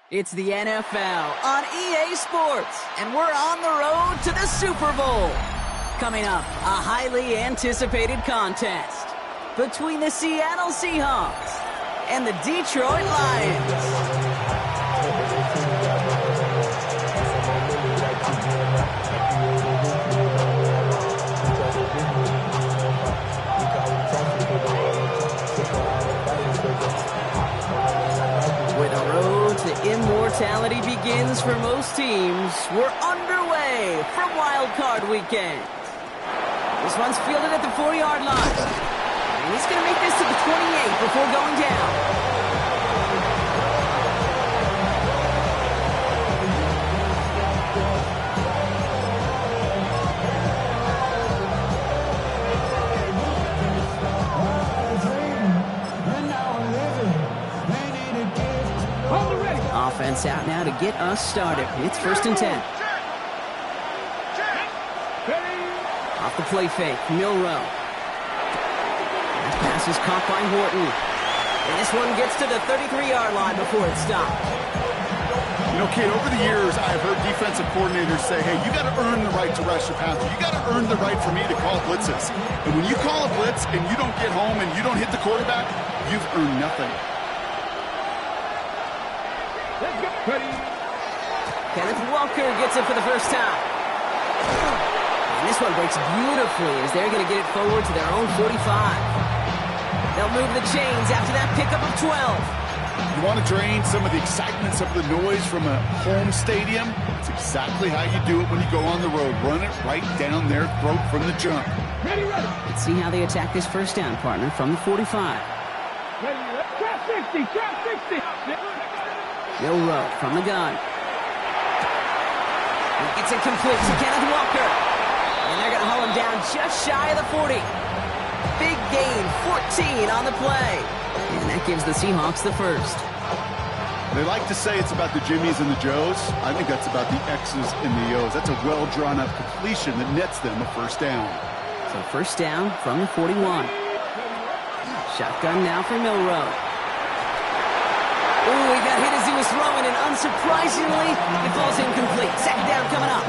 It's the NFL on EA Sports, and we're on the road to the Super Bowl. Coming up, a highly anticipated contest between the Seattle Seahawks and the Detroit Lions. Where the road to immortality begins for most teams, we're underway from Wild Card Weekend. This one's fielded at the 4-yard line. And he's going to make this to the 28 before going down. Offense out now to get us started. It's 1st and 10. Off the play fake, Milrow. That pass is caught by Horton. And this one gets to the 33-yard line before it stopped. You know, Kate, over the years, I've heard defensive coordinators say, hey, you got to earn the right to rush the passer. You got to earn the right for me to call blitzes. And when you call a blitz and you don't get home and you don't hit the quarterback, you've earned nothing. Kenneth Walker gets it for the first time. And this one breaks beautifully as they're going to get it forward to their own 45. They'll move the chains after that pickup of 12. You want to drain some of the excitement, some of the noise from a home stadium? It's exactly how you do it when you go on the road. Run it right down their throat from the jump. Let's see how they attack this first down, partner, from the 45. Trap 60, trap 60. Milrow from the gun. It's incomplete to Kenneth Walker. And they're going to haul him down just shy of the 40. Big gain, 14 on the play. And that gives the Seahawks the first. They like to say it's about the Jimmies and the Joes. I think that's about the X's and the O's. That's a well-drawn-up completion that nets them a first down. So first down from the 41. Shotgun now for Milrow. Ooh, he got hit as he was throwing, and unsurprisingly, it falls incomplete. Second down coming up.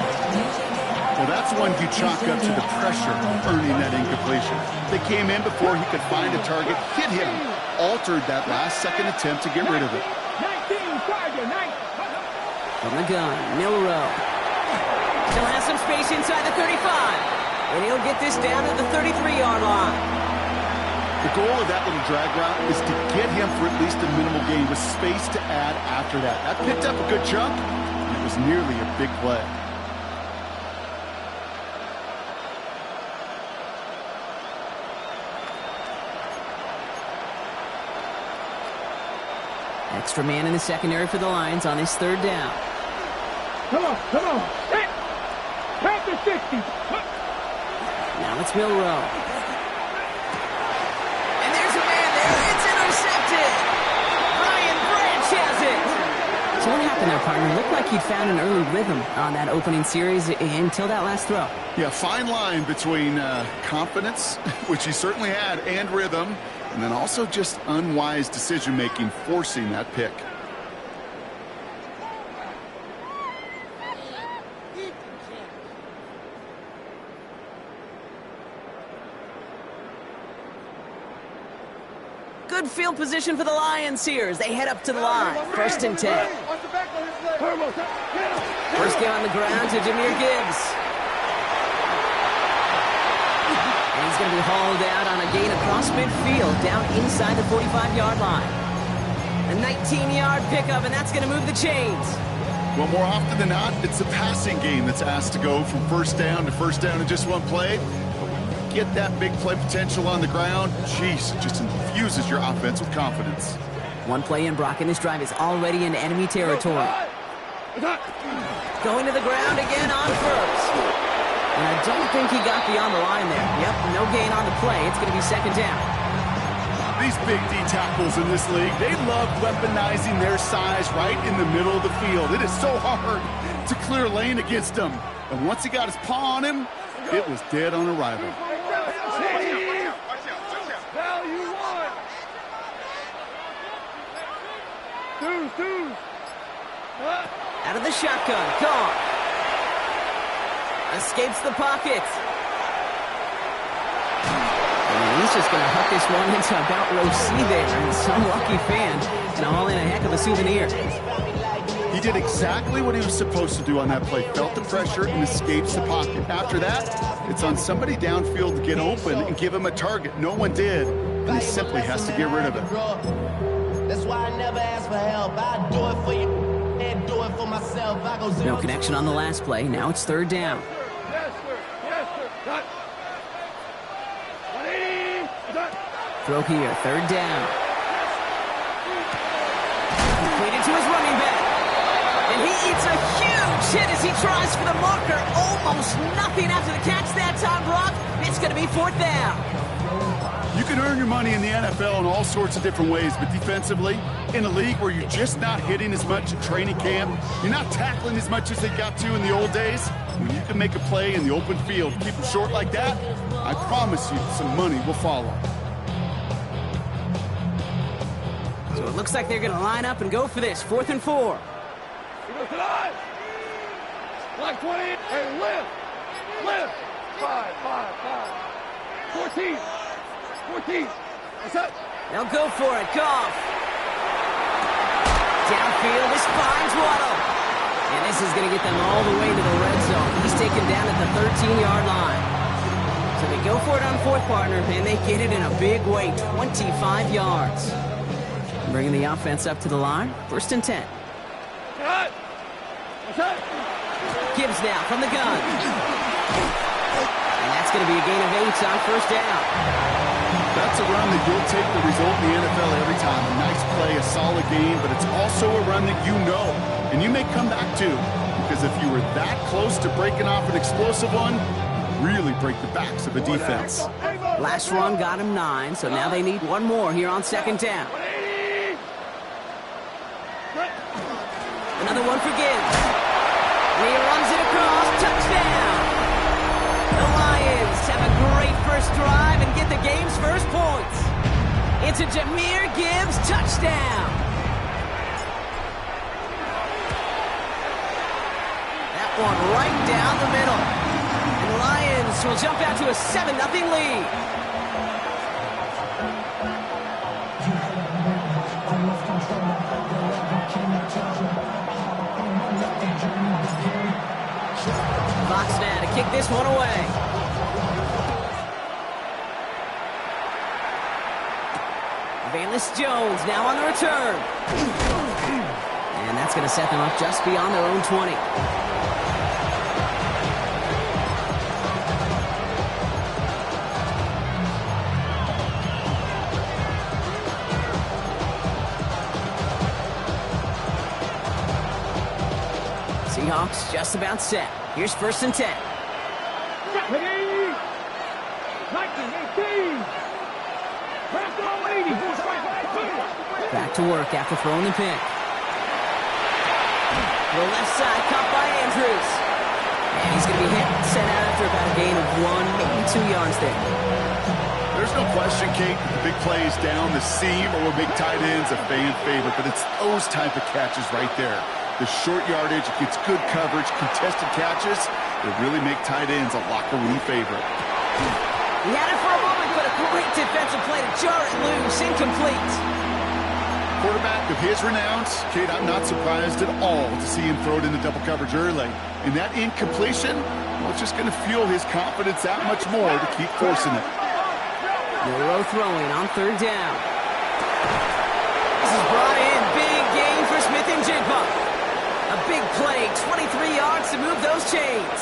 Well, that's one you chalk up to the pressure of earning that incompletion. They came in before he could find a target, hit him, altered that last-second attempt to get rid of it. 19, target, 9. From the gun, Milrow. Still has some space inside the 35. And he'll get this down to the 33-yard line. The goal of that little drag route is to get him for at least a minimal gain with space to add after that. That picked up a good chunk, and it was nearly a big play. Extra man in the secondary for the Lions on this third down. Come on, come on. Hit. Panther 60. Now it's Milrow. And there's a man there. It's intercepted. Brian Branch has it. So what happened there, partner? It looked like he'd found an early rhythm on that opening series until that last throw. Yeah, fine line between confidence, which he certainly had, and rhythm. And then also just unwise decision-making, forcing that pick. Good field position for the Lions here as they head up to the line. 1st and 10. First game on the ground to Jahmyr Gibbs. And he's going to be hauled out on a gain across midfield, down inside the 45-yard line. A 19-yard pickup, and that's going to move the chains. Well, more often than not, it's the passing game that's asked to go from first down in just one play. But when you get that big play potential on the ground, geez, it just infuses your offense with confidence. One play in, Brock, and this drive is already in enemy territory. Going to the ground again on first. And I don't think he got beyond the line there. Yep, no gain on the play. It's going to be second down. These big D tackles in this league, they love weaponizing their size right in the middle of the field. It is so hard to clear a lane against him. And once he got his paw on him, it was dead on arrival. Value one. Two. Out of the shotgun, gone. Escapes the pocket. And he's just going to huck this one into about row C there. And some lucky fan and all in a heck of a souvenir. He did exactly what he was supposed to do on that play. Felt the pressure and escapes the pocket. After that, it's on somebody downfield to get open and give him a target. No one did, and he simply has to get rid of it. That's why I never ask for help. I do it for you and do it for myself. I go No connection on the last play. Now it's third down. Yes, sir. Cut. 180. Done. Throw here, third down. Completed to his running back. And he eats a huge hit as he tries for the marker. Almost nothing after the catch that time, Brock. It's going to be fourth down. You can earn your money in the NFL in all sorts of different ways, but defensively, in a league where you're just not hitting as much in training camp, you're not tackling as much as they got to in the old days, when you can make a play in the open field, keep them short like that, I promise you some money will follow. So it looks like they're going to line up and go for this. 4th and 4. He goes to the line. Like 20. Hey, lift. 5. 14. What's up? They'll go for it. Goff. Downfield. This finds Waddle. And this is going to get them all the way to the red zone. He's taken down at the 13-yard line. So they go for it on fourth, partner, and they get it in a big way. 25 yards. Bringing the offense up to the line. 1st and 10. Cut. What's up? Gibbs now from the gun. And that's going to be a gain of 8 on 1st down. That's a run that you'll take the result in the NFL every time. A nice play, a solid game, but it's also a run that you know, and you may come back to, because if you were that close to breaking off an explosive one, really break the backs of a defense. Last run got him 9, so now they need one more here on 2nd down. Another one for Gibbs. And he runs it across. Touchdown! The Lions have a great first drive and get the game's first points. It's a Jahmyr Gibbs touchdown. That one right down the middle. And the Lions will jump out to a 7-0 lead. Fox now to kick this one away. Valus Jones now on the return. And that's going to set them up just beyond their own 20. Seahawks just about set. Here's 1st and 10. 19, 18. Back to work after throwing the pick. The left side caught by Andrews. And he's going to be hit and sent out after about a gain of 1, maybe 2 yards there. There's no question, Kate, that the big plays down the seam or big tight ends a fan favorite, but it's those type of catches right there. The short yardage, it gets good coverage, contested catches, that really make tight ends a locker room favorite. He had it for a moment, but a great defensive play to jar it loose, incomplete. Quarterback of his renowns, Kate, I'm not surprised at all to see him throw it into double coverage early. And that incompletion, well, it's just going to fuel his confidence that much more to keep forcing it. Milrow throwing on 3rd down. This is brought in. Big gain for Smith and Jigba. A big play, 23 yards to move those chains.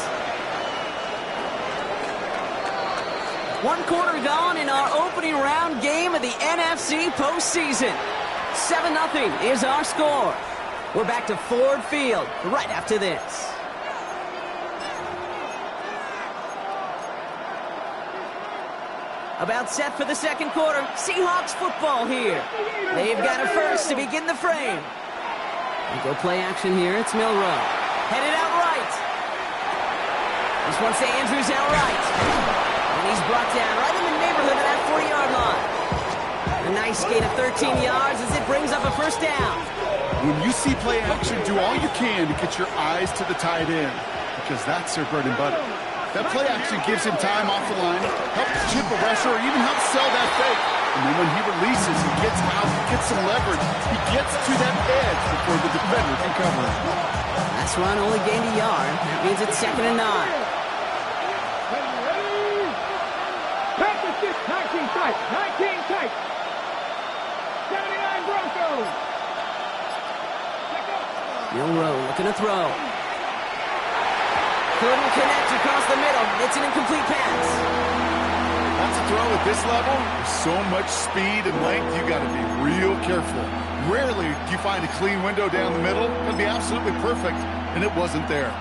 1 quarter gone in our opening round game of the NFC postseason. 7-0 is our score. We're back to Ford Field right after this. About set for the 2nd quarter. Seahawks football here. They've got it first to begin the frame. We'll go play action here. It's Milrow. Headed out right. This one's to Andrews out right. And he's brought down right in the neighborhood of that 40-yard line. A nice gain of 13 yards as it brings up a first down. When you see play action, do all you can to get your eyes to the tight end, because that's their bread and butter. That play action gives him time off the line, helps chip a rusher, or even helps sell that fake. And then when he releases, he gets out, gets some leverage. He gets to that edge before the defender can cover him. Last run only gained a yard. That means it's 2nd and 9. Back to 19 tight. 19 tight. 79 Broncos. Milrow looking to throw. Couldn't connect across the middle. It's an incomplete pass. That's a throw at this level. With so much speed and length, you got to be real careful. Rarely do you find a clean window down the middle. It can be absolutely perfect, and it wasn't there.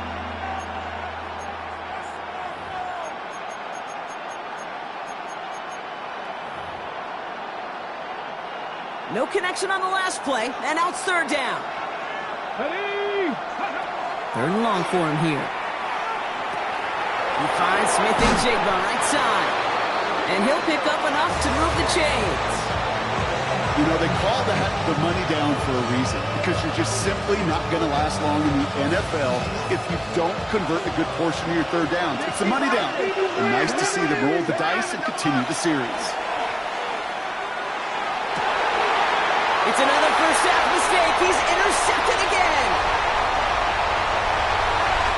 No connection on the last play, and now it's 3rd down. 3rd and long for him here. He finds Smith and Jigba right side. And he'll pick up enough to move the chains. You know, they call that the money down for a reason, because you're just simply not going to last long in the NFL if you don't convert a good portion of your 3rd downs. It's the money down. And nice to see them roll the dice and continue the series. It's another first half mistake. He's intercepted again.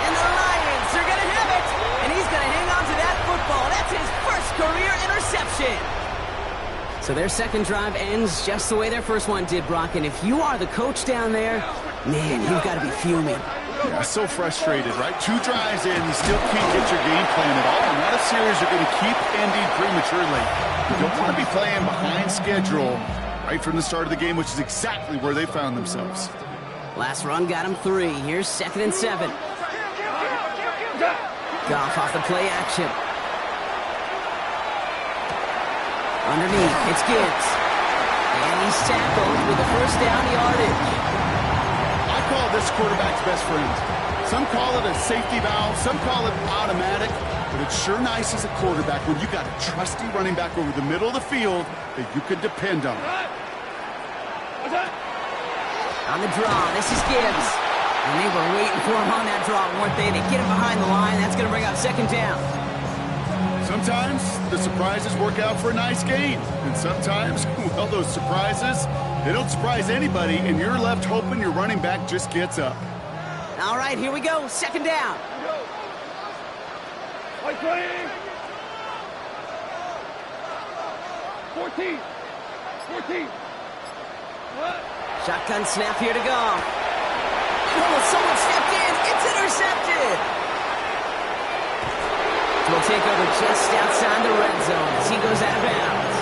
And the Lions are going to have it. And he's going to hang on to that football. That's his first career interception. So their 2nd drive ends just the way their first one did, Brock. And if you are the coach down there, man, you've got to be fuming. Yeah, so frustrated, right? 2 drives in, you still can't get your game plan at all. And not a series you're going to keep ending prematurely. You don't want to be playing behind schedule right from the start of the game, which is exactly where they found themselves. Last run got him 3. Here's 2nd and 7. Goff off the play action. Underneath, it's Gibbs. And he's tackled with the first down yardage. I call this quarterback's best friend. Some call it a safety valve, some call it automatic, but it's sure nice as a quarterback when you got a trusty running back over the middle of the field that you can depend on. On the draw, this is Gibbs. And they were waiting for him on that draw, weren't they? They get him behind the line. That's going to bring up 2nd down. Sometimes the surprises work out for a nice gain. And sometimes, well, those surprises, they don't surprise anybody, and you're left hoping your running back just gets up. All right, here we go. 2nd down. 14. Shotgun snap here to go. Oh, someone stepped in. It's intercepted. Will take over just outside the red zone as he goes out of bounds.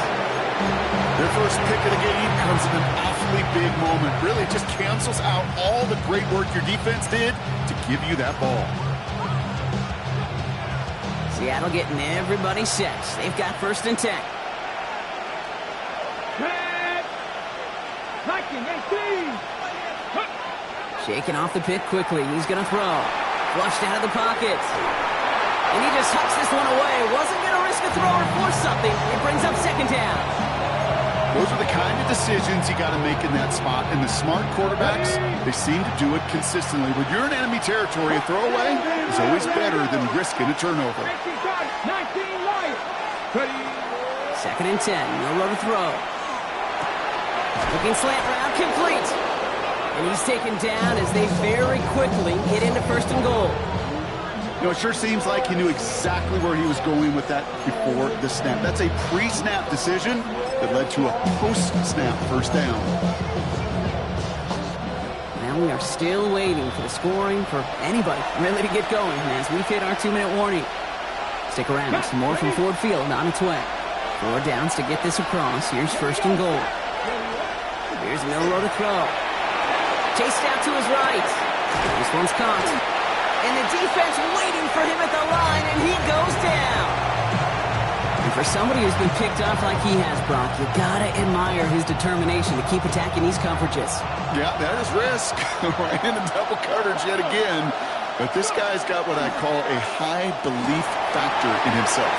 Their first pick of the game comes in an awfully big moment. Really just cancels out all the great work your defense did to give you that ball. Seattle getting everybody set. They've got 1st and 10. Shaking off the pick quickly. He's going to throw. Flushed out of the pocket. And he just hucks this one away. Wasn't going to risk a throw or force something. It brings up 2nd down. Those are the kind of decisions you got to make in that spot. And the smart quarterbacks, they seem to do it consistently. When you're in enemy territory, a throwaway is always better than risking a turnover. 2nd and 10. Milrow to throw. Looking slant route, complete. And he's taken down as they very quickly get into 1st and goal. You know, it sure seems like he knew exactly where he was going with that before the snap. That's a pre-snap decision that led to a post-snap 1st down. Now we are still waiting for the scoring for anybody really to get going as we've hit our 2-minute warning. Stick around, some more from Ford Field on its way. 4 downs to get this across. Here's 1st and goal. Here's Milrow to throw. Chased out to his right. This one's caught. And the defense waiting for him at the line, and he goes down. And for somebody who's been picked off like he has, Brock, you gotta admire his determination to keep attacking these coverages. Yeah, that is risk. Right into double coverage yet again. But this guy's got what I call a high belief factor in himself.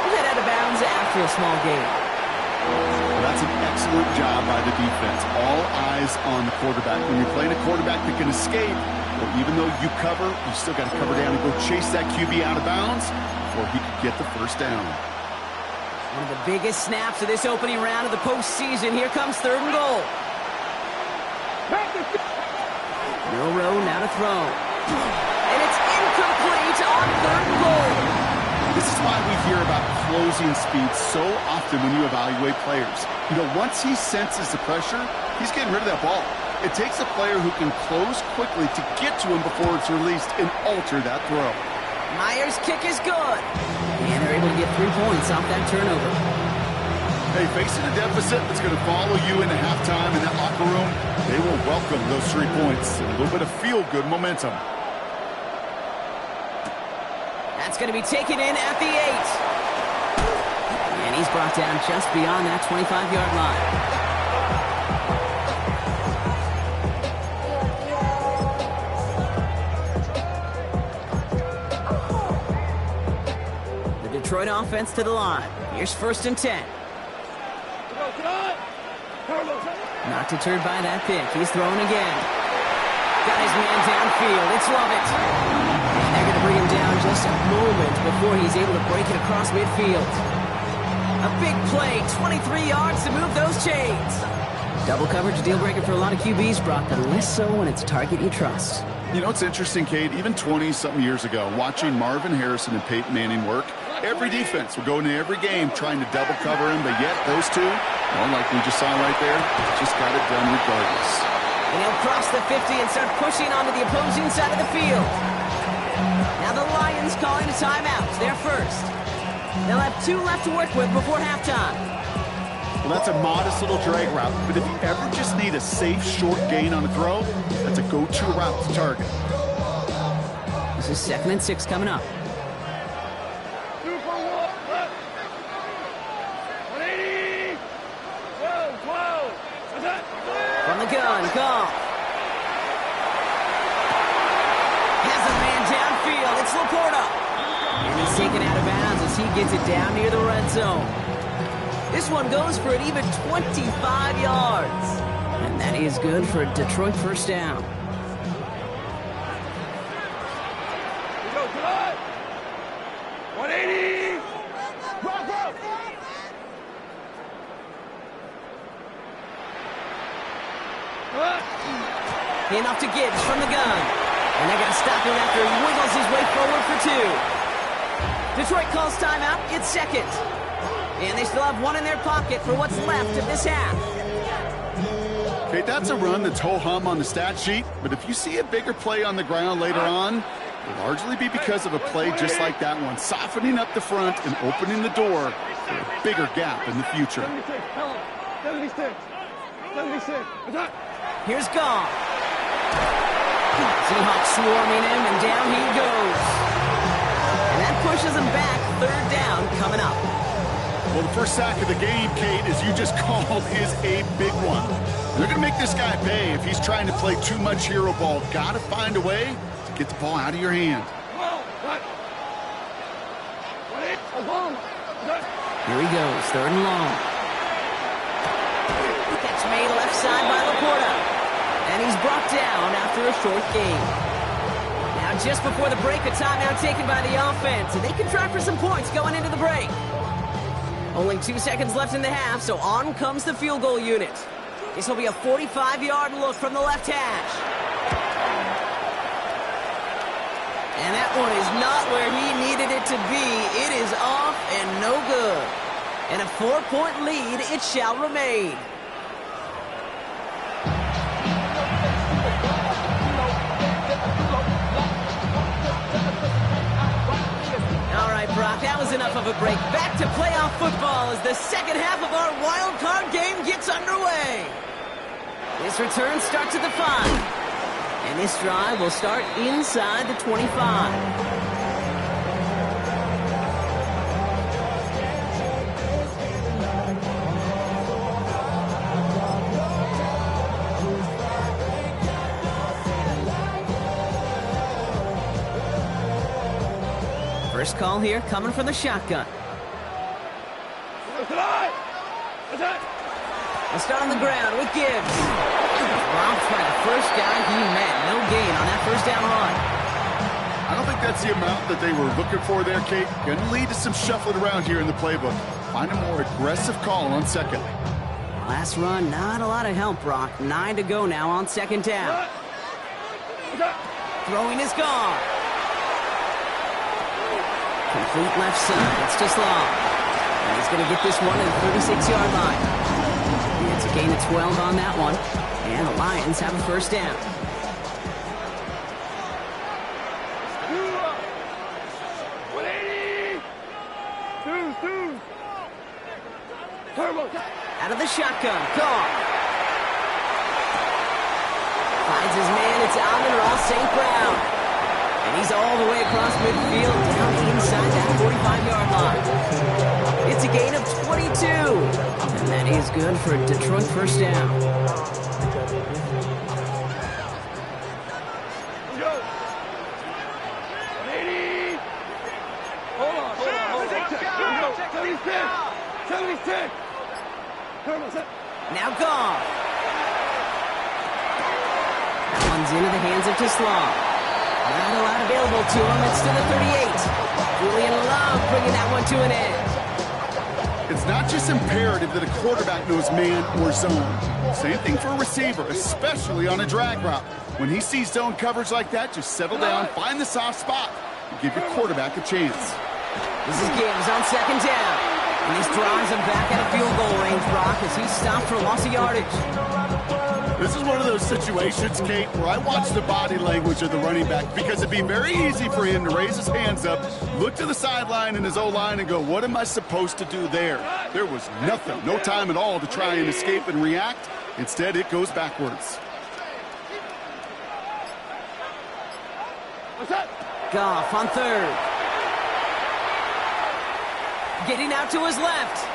He's out of bounds after a small gain. Well, that's an excellent job by the defense. All eyes on the quarterback. When you're playing a quarterback that can escape, well, even though you cover, you still got to cover down and go chase that QB out of bounds before he can get the first down. One of the biggest snaps of this opening round of the postseason. Here comes 3rd and goal. Milrow now to throw. And it's incomplete on 3rd and goal. This is why we hear about closing speed so often when you evaluate players. You know, once he senses the pressure, he's getting rid of that ball. It takes a player who can close quickly to get to him before it's released and alter that throw. Myers' kick is good. And they're able to get 3 points off that turnover. Hey, facing a deficit that's going to follow you into halftime in that locker room, they will welcome those 3 points. A little bit of feel-good momentum. That's going to be taken in at the 8. And he's brought down just beyond that 25-yard line. Detroit offense to the line. Here's 1st and 10. Not deterred by that pick. He's throwing again. Got his man downfield. It's Lovett. And they're going to bring him down just a moment before he's able to break it across midfield. A big play. 23 yards to move those chains. Double coverage deal breaker for a lot of QBs, Brock, but less so when it's target you trust. You know, it's interesting, Kate, even 20-something years ago, watching Marvin Harrison and Peyton Manning work, every defense would go into every game trying to double cover him, but yet those two, well, like we just saw right there, just got it done regardless. And he'll cross the 50 and start pushing onto the opposing side of the field. Now the Lions calling a timeout. They're first. They'll have 2 left to work with before halftime. Well, that's a modest little drag route, but if you ever just need a safe, short gain on a throw, that's a go-to route to target. This is 2nd and 6 coming up. From the gun, Goff. Has a man downfield. It's Laporta. And he's taken out of bounds as he gets it down near the red zone. This one goes for an even 25 yards. And that is good for a Detroit 1st down. Go, 180. Enough to Gibbs from the gun. And they're going to stop him after he wiggles his way forward for 2. Detroit calls timeout. It's 2nd. And they still have 1 in their pocket for what's left of this half. Okay, that's a run that's ho-hum on the stat sheet, but if you see a bigger play on the ground later on, it'll largely be because of a play just like that one, softening up the front and opening the door for a bigger gap in the future. 76. Here's Goff. Seahawks swarming him, and down he goes. And that pushes him back. 3rd down coming up. Well, the first sack of the game, Kate, as you just called, is a big one. They're going to make this guy pay if he's trying to play too much hero ball. Got to find a way to get the ball out of your hand. Here he goes, 3rd and long. Catch made left side by Laporta. And he's brought down after a short gain. Now just before the break, a timeout taken by the offense. And they can try for some points going into the break. Only 2 seconds left in the half, so on comes the field goal unit. This will be a 45-yard look from the left hash. And that one is not where he needed it to be. It is off and no good. And a 4-point lead, it shall remain. All right, Brock, that was enough of a break. Back to playoff football as the second half of our wild card game gets underway. This return starts at the 5. And this drive will start inside the 25. First call here coming from the shotgun. They'll start on the ground with Gibbs. Robbed by the first guy he met. No gain on that first down run. I don't think that's the amount that they were looking for there, Kate. Going to lead to some shuffling around here in the playbook. Find a more aggressive call on second. Last run, not a lot of help, Brock. 9 to go now on second down. Throwing is gone. Complete left side. It's just long. And he's going to get this one at the 36-yard line. It's a gain of 12 on that one. And the Lions have a first down. Out of the shotgun, gone. Finds his man, it's Amon-Ra St. Brown. And he's all the way across midfield, down inside that 45-yard line. It's a gain of 22. And that is good for a Detroit first down. Now gone. That one's into the hands of Tislam. Not a lot available to him. It's still a 38. Julian Love bringing that one to an end. It's not just imperative that a quarterback knows man or zone. Same thing for a receiver, especially on a drag route. When he sees zone coverage like that, just settle down, find the soft spot, and give your quarterback a chance. This is Gibbs on second down. And he drives him back at a field goal range, Brock, as he stopped for loss of yardage. This is one of those situations, Kate, where I watch the body language of the running back because it'd be very easy for him to raise his hands up, look to the sideline in his O-line and go, what am I supposed to do there? There was nothing, no time at all to try and escape and react. Instead, it goes backwards. Goff on third. Getting out to his left.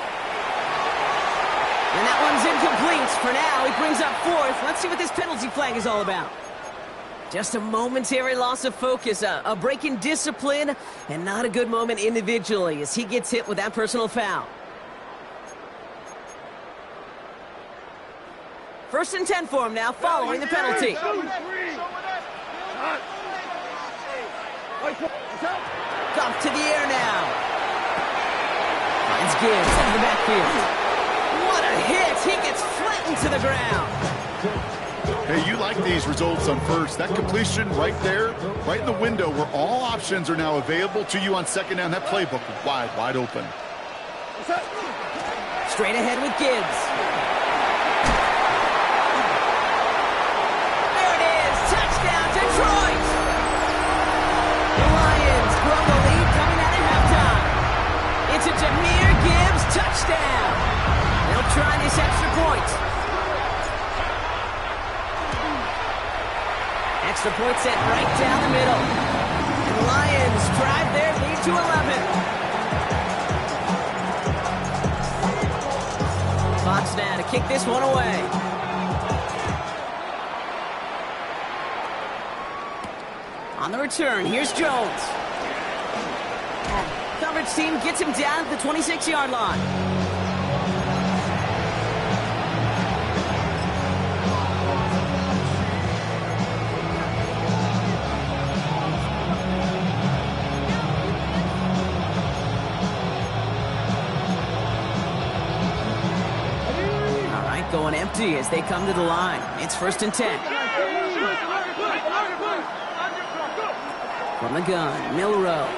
And that one's incomplete. For now, he brings up fourth. Let's see what this penalty flag is all about. Just a momentary loss of focus, a break in discipline, and not a good moment individually as he gets hit with that personal foul. First and 10 for him now, following the penalty. Goff to the air now. Finds Gibbs out of the backfield. What a hit! He gets flattened to the ground. Hey, you like these results on first. That completion right there, right in the window where all options are now available to you on second down. That playbook wide open. Straight ahead with Gibbs. There it is! Touchdown, Detroit! The Lions grow the lead coming out at halftime. It's a Jahmyr Gibbs touchdown. They'll try this extra point. Extra point set right down the middle. And the Lions drive their lead to 11. Fox now to kick this one away. On the return, here's Jones. Coverage team gets him down at the 26-yard line. All right, going empty as they come to the line. It's first and 10. From the gun, Milrow.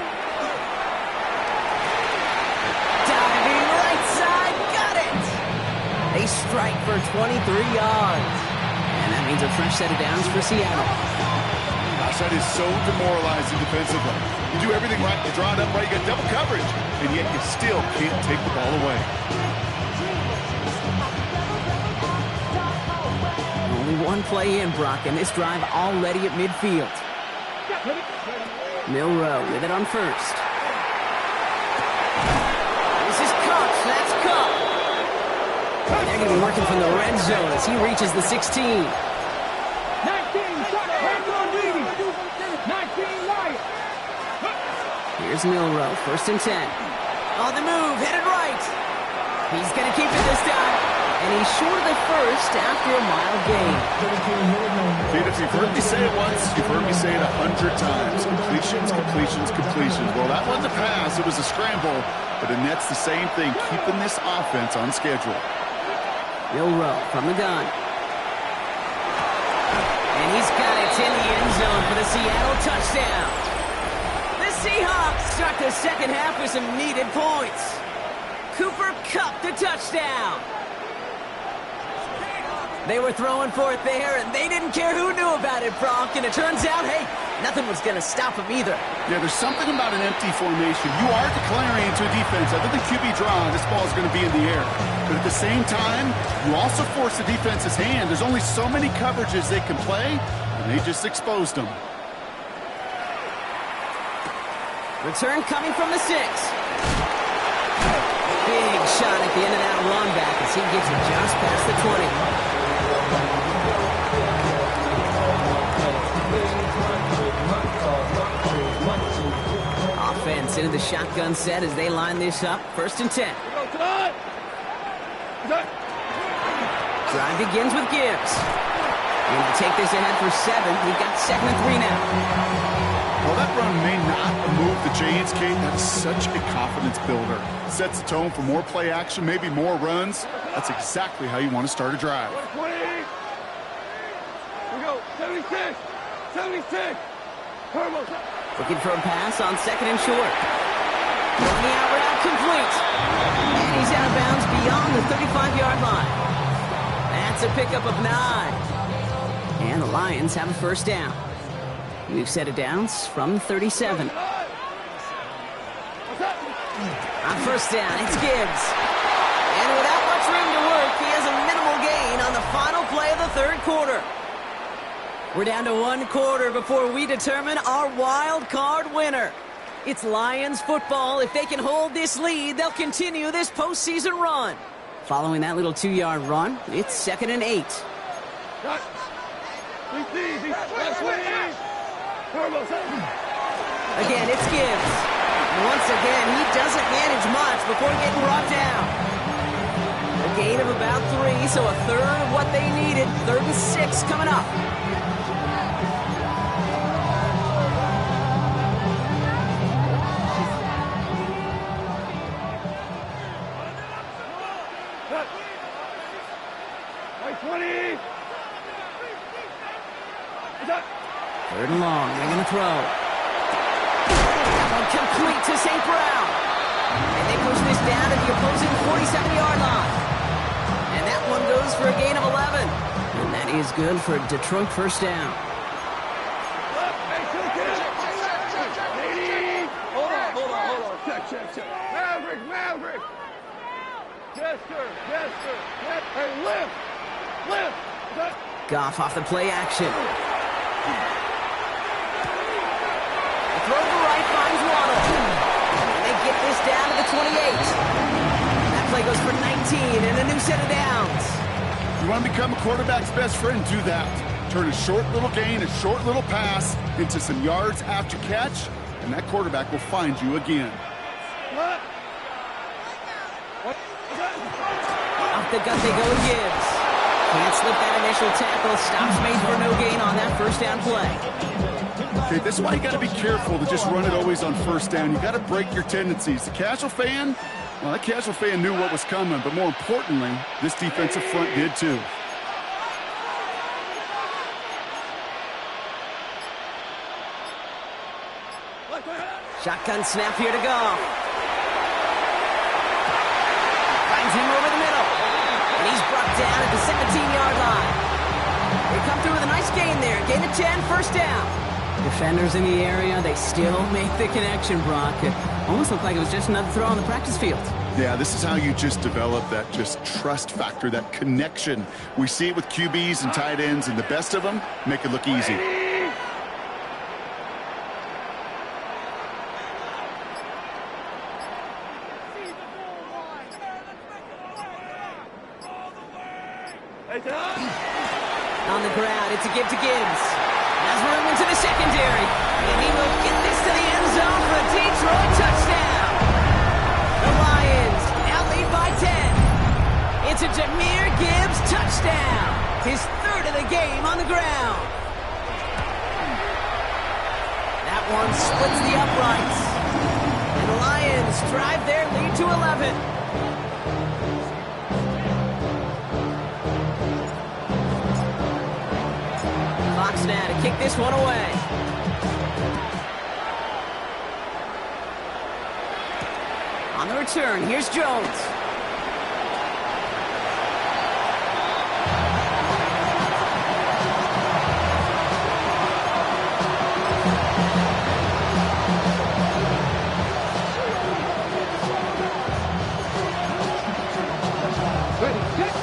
They strike for 23 yards. And that means a fresh set of downs for Seattle. Gosh, that is so demoralizing defensively. You do everything right, you draw it up right, you got double coverage, and yet you still can't take the ball away. Only one play in, Brock, and this drive already at midfield. Milrow with it on first. This is Cup. That's Cup. They're going to be working from the red zone as he reaches the 16. 19, Here's Milrow, 1st and 10. On the move, headed right. He's going to keep it this time. And he's short of the first after a mile gain. Dude, if you've heard me say it once, you've heard me say it 100 times. Completions, completions, completions. Well, that wasn't a pass. It was a scramble. But it nets the same thing, keeping this offense on schedule. Milrow from the gun. And he's got it in the end zone for the Seattle touchdown. The Seahawks start the second half with some needed points. Cooper Kupp the touchdown. They were throwing for it there, and they didn't care who knew about it, Bronk. And it turns out, hey, nothing was going to stop him either. Yeah, there's something about an empty formation. You are declaring into a defense. Other than QB draw, this ball is going to be in the air. But at the same time, you also force the defense's hand. There's only so many coverages they can play, and they just exposed them. Return coming from the 6. Big shot at the end of that run back as he gets it just past the 20. Offense into the shotgun set as they line this up. 1st and 10. Drive begins with Gibbs. And to take this ahead for 7. We've got 2nd and 3 now. Well, that run may not move the chains, Kate. That is such a confidence builder. Sets the tone for more play action, maybe more runs. That's exactly how you want to start a drive. 20. We go. 76. 76. Looking for a pass on 2nd and short. Throwing the out route complete. And he's out of bounds beyond the 35-yard line. That's a pickup of 9. And the Lions have a 1st down. We've set it down from 37. On 1st down, it's Gibbs. And without much room to work, he has a minimal gain on the final play of the 3rd quarter. We're down to 1 quarter before we determine our wild card winner. It's Lions football. If they can hold this lead, they'll continue this postseason run. Following that little 2-yard run, it's 2nd and 8. Again, it's Gibbs. And once again, he doesn't manage much before getting brought down. A gain of about 3, so a third of what they needed. 3rd and 6 coming up. Third and long, they're going to throw. That one complete to St. Brown. And they push this down to the opposing 47-yard line. And that one goes for a gain of 11. And that is good for a Detroit 1st down. Hold on. Check. Maverick. Yes, sir. Hey, lift. Goff off the play action. Throw to right, finds Waddle. And they get this down to the 28. That play goes for 19 and a new set of downs. You want to become a quarterback's best friend? Do that. Turn a short little gain, a short little pass into some yards after catch, and that quarterback will find you again. Off the gut they go with Gibbs. Can't slip that initial tackle. Stops made for no gain on that 1st down play. Okay, this is why you got to be careful to just run it always on 1st down. You got to break your tendencies. The casual fan, well, that casual fan knew what was coming, but more importantly, this defensive front did too. Shotgun snap here to go. Finds him over the middle. And he's brought down at the 17-yard line. They come through with a nice gain there. Gain of 10, 1st down. Defenders in the area, they still make the connection, Brock. It almost looked like it was just another throw on the practice field. Yeah, this is how you just develop that just trust factor, that connection. We see it with QBs and tight ends, and the best of them make it look easy. On the ground, it's a give to Gibbs. Has room into the secondary. And he will get this to the end zone for a Detroit touchdown. The Lions now lead by 10. It's a Jahmyr Gibbs touchdown. His third of the game on the ground. That one splits the uprights. And the Lions drive their lead to 11. Fox now to kick this one away. On the return, here's Jones.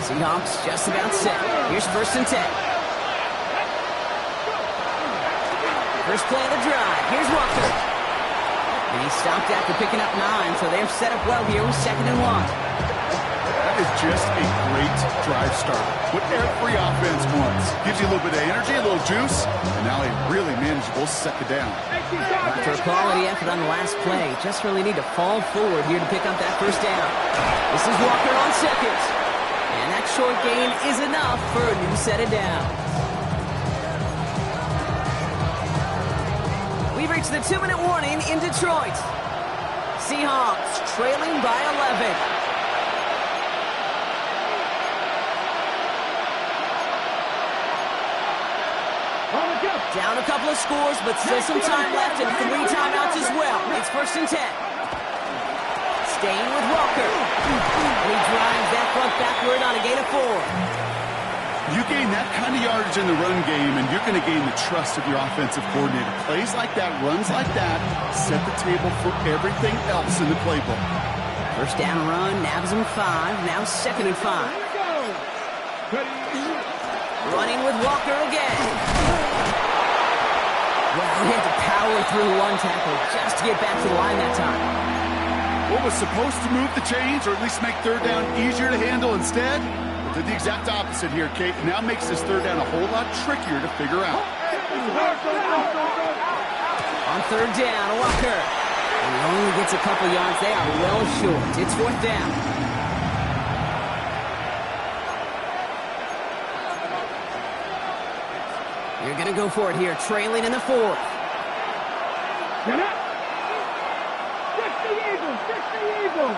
Seahawks just about set. Here's 1st and 10. First play of the drive. Here's Walker. And he stopped after picking up 9, so they're set up well here with 2nd and 1. That is just a great drive start. What every offense wants. Gives you a little bit of energy, a little juice, and now a really manageable 2nd down. After a quality effort on the last play, just really need to fall forward here to pick up that 1st down. This is Walker on 2nd. And that short gain is enough for a new set of downs. We've reached the 2-minute warning in Detroit. Seahawks trailing by 11. Down a couple of scores, but still some time left and 3 timeouts as well. It's 1st and 10. Staying with Walker. And he drives that front backward on a gain of 4. You gain that kind of yardage in the run game, and you're going to gain the trust of your offensive coordinator. Plays like that, runs like that, set the table for everything else in the playbook. 1st down run, nabs him 5, now 2nd and 5. Running with Walker again. Well, he had to power through one tackle just to get back to the line that time. What was supposed to move the chains, or at least make 3rd down easier to handle instead? Did the exact opposite here, Kate. Now makes this 3rd down a whole lot trickier to figure out. On 3rd down, Walker. And he only gets a couple yards. They are well short. It's 4th down. You're going to go for it here, trailing in the 4th. Fix the Eagles! Fix the Eagles!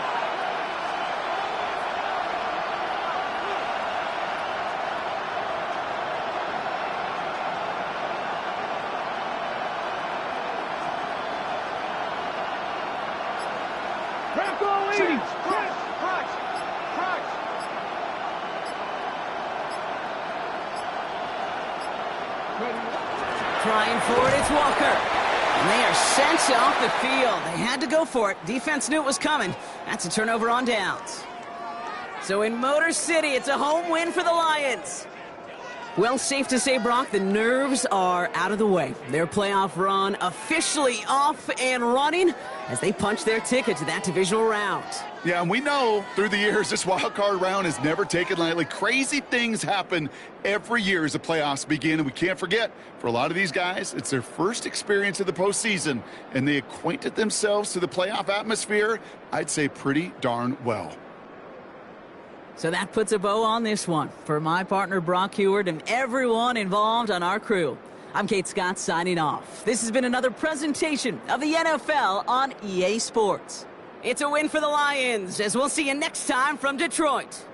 Trying for it, it's Walker. And they are sent off the field. They had to go for it. Defense knew it was coming. That's a turnover on downs. So in Motor City, it's a home win for the Lions. Well, safe to say, Brock, the nerves are out of the way. Their playoff run officially off and running as they punch their ticket to that divisional round. Yeah, and we know through the years this wild card round is never taken lightly. Crazy things happen every year as the playoffs begin, and we can't forget, for a lot of these guys, it's their first experience of the postseason, and they acquainted themselves to the playoff atmosphere, I'd say pretty darn well. So that puts a bow on this one. For my partner, Brock Heward, and everyone involved on our crew, I'm Kate Scott signing off. This has been another presentation of the NFL on EA Sports. It's a win for the Lions, as we'll see you next time from Detroit.